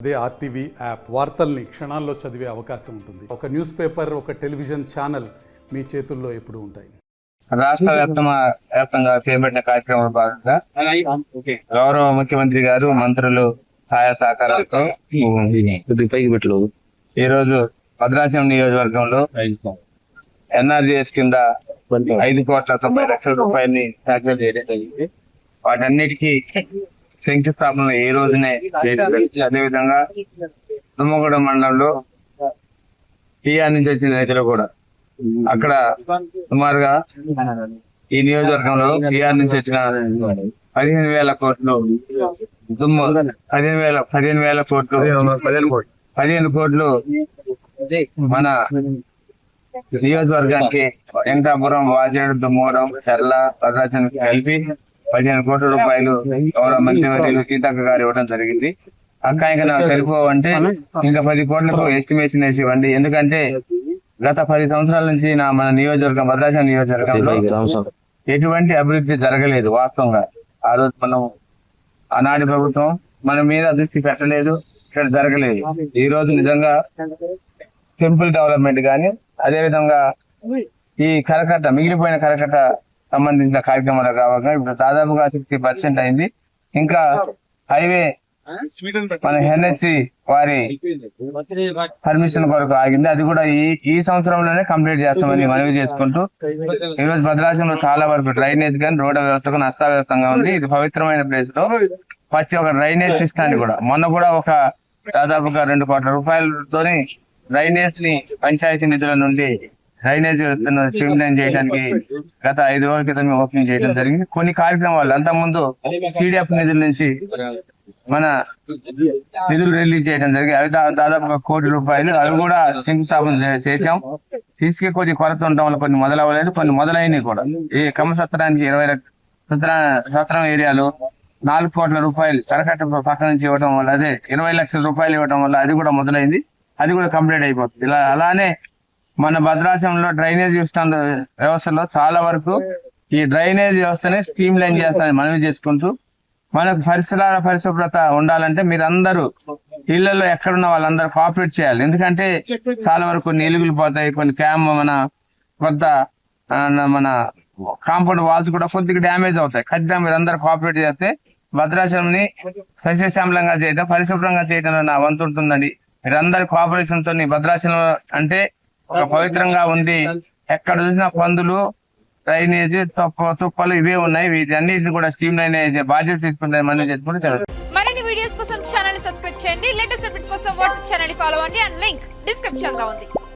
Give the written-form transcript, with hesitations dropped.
అదే RTV app వార్తల్ని క్షణాల్లో చదివే అవకాశం ఉంటుంది. ఒక న్యూస్ పేపర్, ఒక టెలివిజన్ ఛానల్ మీ చేతుల్లో ఎప్పుడూ ఉంటాయి. రాష్ట్ర వ్యాప్తంగా చేపట్టిన కార్యక్రమంలో భాగంగా గౌరవ ముఖ్యమంత్రి గారు మంత్రులు సహాయ సహకారాలతో ఈ రోజు భద్రాచలం నియోజకవర్గంలో ఎన్ఆర్జీఎస్ కింద 5,90,00,000 రూపాయలని శాంక్షన్ చేయడం జరిగింది. వాటన్నిటికీ శంకుస్థాపన ఈ రోజునే చేయడం జరిగింది. అదేవిధంగా తుమ్మగూడెం మండలంలో టీఆర్ నుంచి వచ్చిన రైతులు కూడా అక్కడ సుమారుగా ఈ నియోజకవర్గంలో టీఆర్ నుంచి వచ్చిన 15,000 కోట్లు 15 కోట్లు మన నియోజకవర్గానికి వెంకటాపురం, వాజేడు, దుమ్మగూడెం, చర్ల, భద్రాచలం కలిపి 15 కోట్ల రూపాయలు గౌరవ మంత్రివర్యులు సీతక్క గారు ఇవ్వడం జరిగింది. అక్క ఇంకా నాకు సరిపోవంటే ఇంకా 10 కోట్లకు ఎస్టిమేషన్ వేసి ఇవ్వండి. ఎందుకంటే గత 10 సంవత్సరాల నుంచి మన నియోజకవర్గం భద్రాచలం నియోజకవర్గంలో ఎటువంటి అభివృద్ధి జరగలేదు. వాస్తవంగా ఆ రోజు మనం ఆనాటి ప్రభుత్వం మన మీద దృష్టి పెట్టలేదు, ఇక్కడ జరగలేదు. ఈ రోజు నిజంగా టెంపుల్ డెవలప్మెంట్ కానీ అదే విధంగా ఈ కరకట్ట మిగిలిపోయిన కరకట్ట సంబంధించిన కార్యక్రమాలు కావాలి. ఇప్పుడు దాదాపుగా 60% అయింది. ఇంకా హైవే మన ఎన్హెచ్సి వారి పర్మిషన్ కొరకు ఆగింది. అది కూడా ఈ సంవత్సరంలోనే కంప్లీట్ చేస్తామని మనవి చేసుకుంటూ ఈ రోజు భద్రాచలంలో చాలా వరకు డ్రైనేజ్ కానీ రోడ్డు వ్యవస్థకు అస్తవ్యస్తంగా ఉంది. ఇది పవిత్రమైన ప్లేస్ లో ప్రతి ఒక్క డ్రైనేజ్ సిస్టాన్ని కూడా మొన్న కూడా ఒక దాదాపుగా 2 కోట్ల రూపాయలతోని డ్రైనేజ్ ని పంచాయతీ నిధుల నుండి డ్రైనేజ్ స్ట్రీమ్ లైన్ చేయడానికి గత 5 రోజుల క్రితం ఓపెనింగ్ చేయడం జరిగింది. కొన్ని కార్యక్రమాలు అంతకుముందు సిడిఎఫ్ నిధుల నుంచి మన నిధులు రిలీజ్ చేయడం జరిగింది. అవి దాదాపుగా 1 కోటి రూపాయలు. అవి కూడా శంకుస్థాపన చేశాం. తీసుకే కొద్ది కొరత ఉండడం వల్ల కొన్ని మొదలవ్వలేదు, కొన్ని మొదలైనవి కూడా. ఈ కమసత్రానికి 20 సత్రం ఏరియాలో 4 కోట్ల రూపాయలు కరకట్ట పక్క నుంచి ఇవ్వడం వల్ల, అదే 20 లక్షల రూపాయలు ఇవ్వడం వల్ల అది కూడా మొదలైంది. అది కూడా కంప్లీట్ అయిపోతుంది. అలానే మన భద్రాచలంలో డ్రైనేజ్ వ్యవస్థలో చాలా వరకు ఈ డ్రైనేజ్ వ్యవస్థని స్ట్రీమ్ లైన్ చేస్తానని మనవి చేసుకుంటూ మనకు పరిశుభ్రత ఉండాలంటే మీరందరూ ఇళ్లలో ఎక్కడున్న వాళ్ళందరూ కోఆపరేట్ చేయాలి. ఎందుకంటే చాలా వరకు కొన్ని ఎలుగులు పోతాయి, కొన్ని కొంత మన కాంపౌండ్ వాల్స్ కూడా కొద్దిగా డ్యామేజ్ అవుతాయి. ఖచ్చితంగా మీరందరూ కోఆపరేట్ చేస్తే భద్రాచలంని సస్యశ్యామలంగా చేయడం, పరిశుభ్రంగా చేయడంలో నా వంతు ఉంటుందండి. మీరందరి కోఆపరేషన్ తో భద్రాచలం అంటే ఒక పవిత్రంగా ఉంది. ఎక్కడ చూసినా పందులు, డ్రైనేజ్, తుప్పలు ఇవే ఉన్నాయి. వీటన్నిటిని కూడా స్ట్రీమ్ లైన్ బాధ్యత తీసుకుంటే మనం చేసుకుంటే మరిన్ని వీడియోస్ కోసం ఛానల్ ని సబ్స్క్రైబ్ చేయండి. లేటెస్ట్ అప్డేట్స్ కోసం వాట్సాప్ ఛానల్ ని ఫాలో అవ్వండి. అండ్ లింక్ డిస్క్రిప్షన్ లో ఉంది.